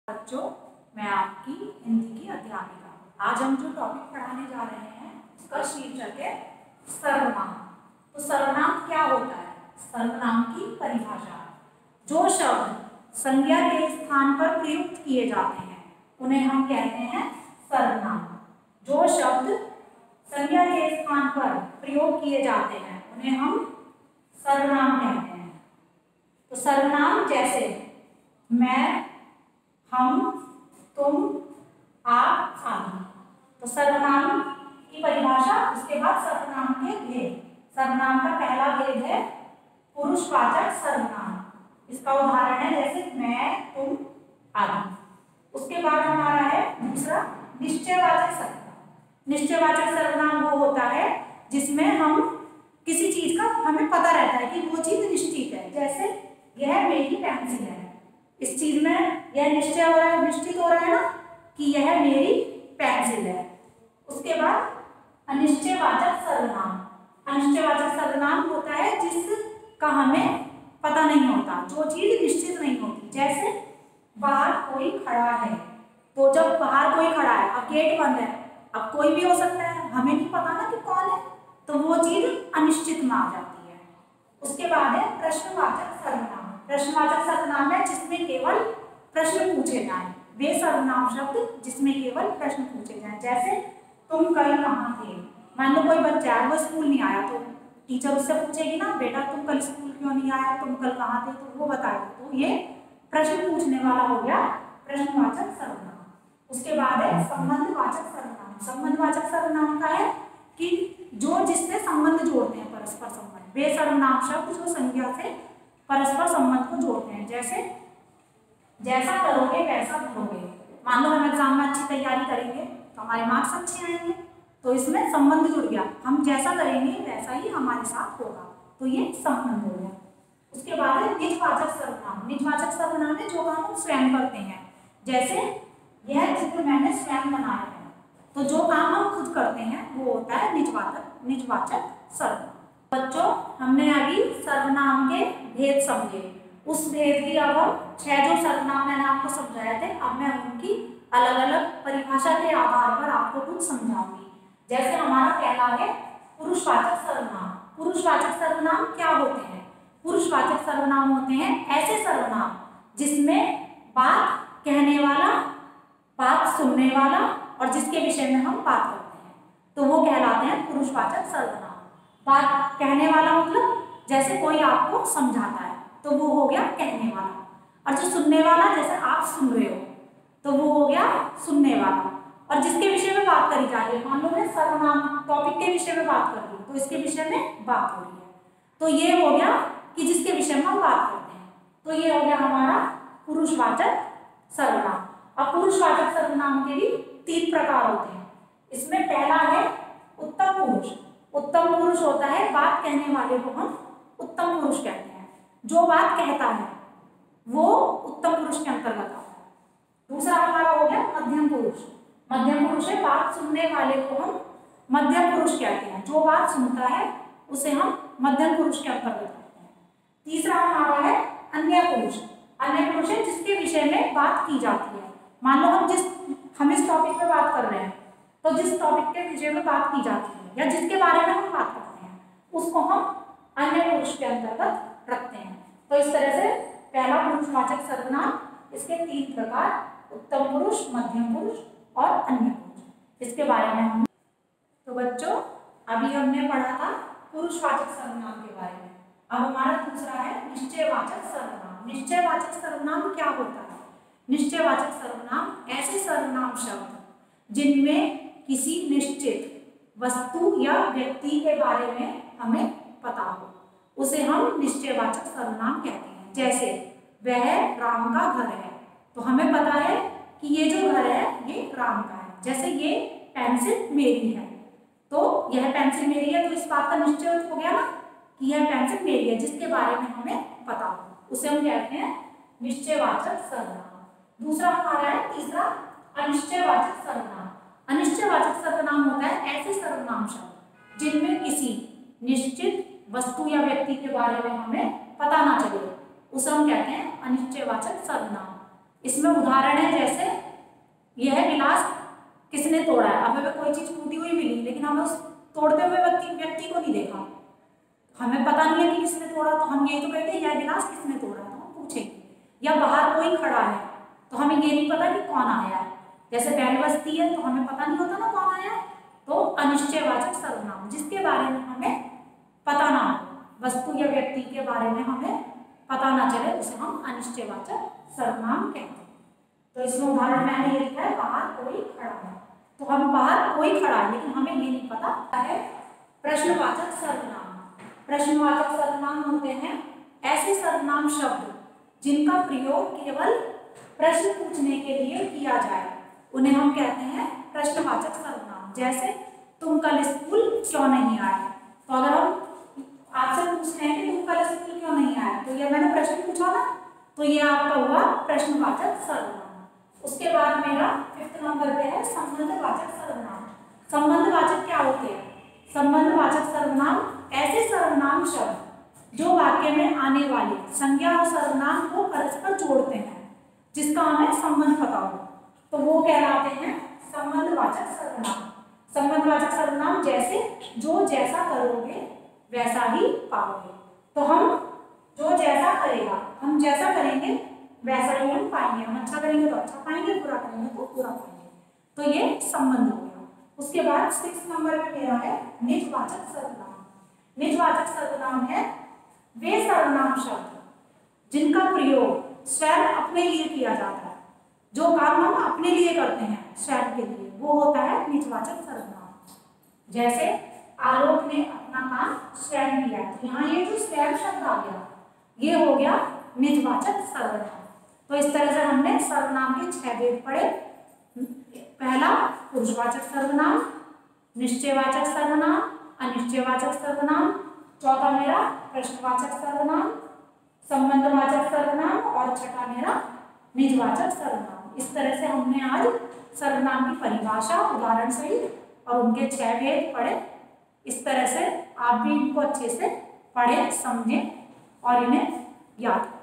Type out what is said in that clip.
बच्चों, मैं आपकी हिंदी की अध्यापिका। आज हम जो टॉपिक पढ़ाने जा रहे हैं उसका शीर्षक है सर्वनाम। तो सर्वनाम क्या होता है? सर्वनाम की परिभाषा। जो शब्द संज्ञा के स्थान पर प्रयुक्त किए जाते हैं उन्हें हम कहते हैं सर्वनाम। जो शब्द संज्ञा के स्थान पर प्रयोग किए जाते हैं उन्हें हम सर्वनाम कहते हैं। तो सर्वनाम जैसे मैं, हम, तुम, आप आदि। तो सर्वनाम की परिभाषा, उसके बाद सर्वनाम के भेद। सर्वनाम का पहला भेद है पुरुषवाचक सर्वनाम। इसका उदाहरण है जैसे मैं, तुम आदि। उसके बाद हमारा है दूसरा निश्चयवाचक सर्वनाम। निश्चयवाचक सर्वनाम वो होता है जिसमें हम किसी चीज का हमें पता रहता है कि वो चीज निश्चित है। जैसे यह मेरी पेंसिल है, इस चीज में यह निश्चय हो रहा है, निश्चित हो रहा है ना कि यह मेरी पेंसिल है। उसके बाद अनिश्चयवाचक सर्वनाम। अनिश्चयवाचक सर्वनाम होता है जिसका हमें पता नहीं होता, जो चीज निश्चित नहीं होती। जैसे बाहर कोई खड़ा है, तो जब बाहर कोई खड़ा है, अब गेट बंद है, अब कोई भी हो सकता है, हमें नहीं पता ना कि कौन है, तो वो चीज अनिश्चित में आ जाती है। उसके बाद है प्रश्नवाचक सर्वनाम। प्रश्नवाचक सर्वनाम है जिसमें केवल प्रश्न पूछे जाएं। वे सर्वनाम शब्द जिसमें केवल प्रश्न पूछे जाएं। जैसे तुम कल कहाँ थे। मान लो कोई बच्चा है वो स्कूल नहीं आया, तो टीचर उससे पूछेगी ना, बेटा तुम कल स्कूल क्यों नहीं आया, तुम कल कहाँ थे, तो वो बताएगा। तो ये प्रश्न पूछने वाला हो गया प्रश्नवाचक सर्वनाम। उसके बाद है संबंधवाचक सर्वनाम। संबंधवाचक सर्वनाम का है कि जो जिससे संबंध जोड़ते हैं, परस्पर संबंध। वे सर्वनाम शब्द जो संज्ञा से परस्पर संबंध को जोड़ते हैं। जैसे जैसा करोगे वैसा भरोगे। मान लो हम एग्जाम में अच्छी तैयारी करेंगे तो हमारे मार्क्स अच्छे आएंगे, तो इसमें संबंध जुड़ गया। हम जैसा करेंगे वैसा ही हमारे साथ होगा, तो ये संबंध हो गया। उसके बाद है निजवाचक सर्वनाम। निजवाचक सर्वनाम है जो काम हम स्वयं करते हैं। जैसे यह चित्र मैंने स्वयं बनाया है, तो जो काम हम खुद करते हैं वो होता है निजवाचक सर्वनाम। बच्चों, हमने अभी सर्वनाम के भेद समझे। उस भेद की अब हम 6 जो सर्वनाम मैंने आपको समझाए थे, अब मैं उनकी अलग अलग परिभाषा के आधार पर आपको कुछ समझाऊंगी। जैसे हमारा पहला है पुरुषवाचक सर्वनाम। पुरुषवाचक सर्वनाम क्या होते हैं? पुरुषवाचक सर्वनाम होते हैं ऐसे सर्वनाम जिसमें बात कहने वाला, बात सुनने वाला और जिसके विषय में हम बात करते हैं, तो वो कहलाते हैं पुरुषवाचक सर्वनाम। बात कहने वाला मतलब जैसे कोई आपको समझाता है तो वो हो गया कहने वाला, और जो सुनने वाला जैसे आप सुन रहे हो तो वो हो गया सुनने वाला। और जिसके विषय में बात करी जा रही है, मान लो मैं सर्वनाम टॉपिक के विषय में बात कर रही हूँ तो इसके विषय में बात हो रही है, तो ये हो गया कि जिसके विषय में हम बात करते हैं, तो ये हो गया हमारा पुरुषवाचक सर्वनाम। अब पुरुषवाचक सर्वनाम के भी 3 प्रकार होते हैं। इसमें पहला है उत्तम पुरुष। उत्तम पुरुष होता है बात कहने वाले को हम उत्तम पुरुष कहते हैं। जो बात कहता है वो उत्तम पुरुष के अंतर्गत आता है। दूसरा हमारा हो गया मध्यम पुरुष। मध्यम पुरुष है बात सुनने वाले को हम मध्यम पुरुष कहते हैं। जो बात सुनता है उसे हम मध्यम पुरुष के अंतर्गत कहते हैं। तीसरा हमारा है अन्य पुरुष। अन्य पुरुष है जिसके विषय में बात की जाती है। मान लो हम इस टॉपिक पे बात कर रहे हैं, तो जिस टॉपिक के विषय में बात की जाती है या जिसके बारे में हम बात करते हैं उसको हम अन्य पुरुष के अंतर्गत रखते हैं। तो इस तरह से पहला पुरुषवाचक सर्वनाम, इसके 3 प्रकार, उत्तम पुरुष, मध्यम पुरुष और अन्य पुरुष, इसके बारे में हम। तो बच्चों, अभी हमने पढ़ा था पुरुषवाचक सर्वनाम के बारे में। अब हमारा दूसरा है निश्चयवाचक सर्वनाम। निश्चयवाचक सर्वनाम क्या होता है? निश्चयवाचक सर्वनाम ऐसे सर्वनाम शब्द जिनमें किसी निश्चित वस्तु या व्यक्ति के बारे में हमें पता हो, उसे हम निश्चयवाचक सर्वनाम कहते हैं। जैसे वह राम का घर है, तो हमें पता है कि ये जो घर है ये राम का है। जैसे ये पेंसिल मेरी है, तो यह पेंसिल मेरी है, तो इस बात का निश्चय हो गया ना कि यह पेंसिल मेरी है, जिसके बारे में हमें पता हो, उसे हम कहते हैं निश्चयवाचक सर्वनाम। दूसरा हमारा है तीसरा अनिश्चयवाचक सर्वनाम। अनिश्चयवाचक सर्वनाम होता है ऐसे सर्वनाम शब्द जिनमें किसी निश्चित वस्तु या व्यक्ति के बारे में हमें पता ना चले, उसे हम कहते हैं अनिश्चयवाचक सर्वनाम। इसमें उदाहरण है, जैसे यह गिलास किसने तोड़ा है। अब हमें कोई चीज टूटी हुई मिली, लेकिन हमें उस तोड़ते हुए व्यक्ति को नहीं देखा, हमें पता नहीं है कि किसने तोड़ा, तो हम यही तो कहते हैं यह गिलास किसने तोड़ा, तो हम पूछेंगे। या बाहर कोई खड़ा है तो हमें ये नहीं पता कि कौन आया है, जैसे बैल बजती है तो हमें पता नहीं होता ना कौन आया है, तो अनिश्चयवाचक सर्वनाम जिसके बारे में हमें पता ना हो, वस्तु या व्यक्ति के बारे में हमें पता ना चले, उसे हम अनिश्चयवाचक सर्वनाम कहते हैं। तो इसमें उदाहरण मैंने ये लिखा है, बाहर कोई खड़ा है, तो हम बाहर कोई खड़ा है लेकिन हमें ये नहीं पता है। प्रश्नवाचक सर्वनाम, प्रश्नवाचक सर्वनाम होते हैं ऐसे सर्वनाम शब्द जिनका प्रयोग केवल प्रश्न पूछने के लिए किया जाए, उन्हें हम कहते हैं प्रश्नवाचक सर्वनाम। जैसे तुम कल स्कूल क्यों नहीं आए, तो अगर हम आपसे पूछते हैं कि तुम कल स्कूल क्यों नहीं आए, तो ये मैंने प्रश्न पूछा ना, तो ये आपका हुआ प्रश्नवाचक सर्वनाम। उसके बाद मेरा 5th नंबर पे है संबंधवाचक सर्वनाम। संबंधवाचक क्या होते हैं? संबंधवाचक सर्वनाम ऐसे सर्वनाम शब्द जो वाक्य में आने वाले संज्ञा और सर्वनाम को परस्पर जोड़ते हैं, जिसका हमें संबंध पता हो, तो वो कहलाते हैं संबंधवाचक सर्वनाम। संबंधवाचक सर्वनाम जैसे जो जैसा करोगे वैसा ही पाओगे, तो हम जो जैसा करेगा, हम जैसा करेंगे वैसा ही हम पाएंगे, हम अच्छा करेंगे तो अच्छा पाएंगे, बुरा करेंगे तो बुरा पाएंगे, तो ये संबंध हो गया। उसके बाद 6 नंबर पे मेरा है निजवाचक सर्वनाम। निजवाचक सर्वनाम है वे सर्वनाम शब्द जिनका प्रयोग स्वयं अपने लिए किया जाता है, जो काम हम अपने लिए करते हैं स्वयं के लिए, वो होता है निजवाचक सर्वनाम। जैसे आलोक ने अपना काम स्वयं किया, तो यहाँ ये जो स्वयं शब्द आ गया ये हो गया निजवाचक सर्वनाम। तो इस तरह से हमने सर्वनाम के 6 भेद पढ़े। पहला पुरुषवाचक सर्वनाम, निश्चयवाचक सर्वनाम, अनिश्चयवाचक सर्वनाम, चौथा मेरा प्रश्नवाचक सर्वनाम, संबंधवाचक सर्वनाम, और छठा मेरा निजवाचक सर्वनाम। इस तरह से हमने आज सर्वनाम की परिभाषा उदाहरण सहित और उनके 6 भेद पढ़े। इस तरह से आप भी इनको अच्छे से पढ़ें, समझें और इन्हें याद करें।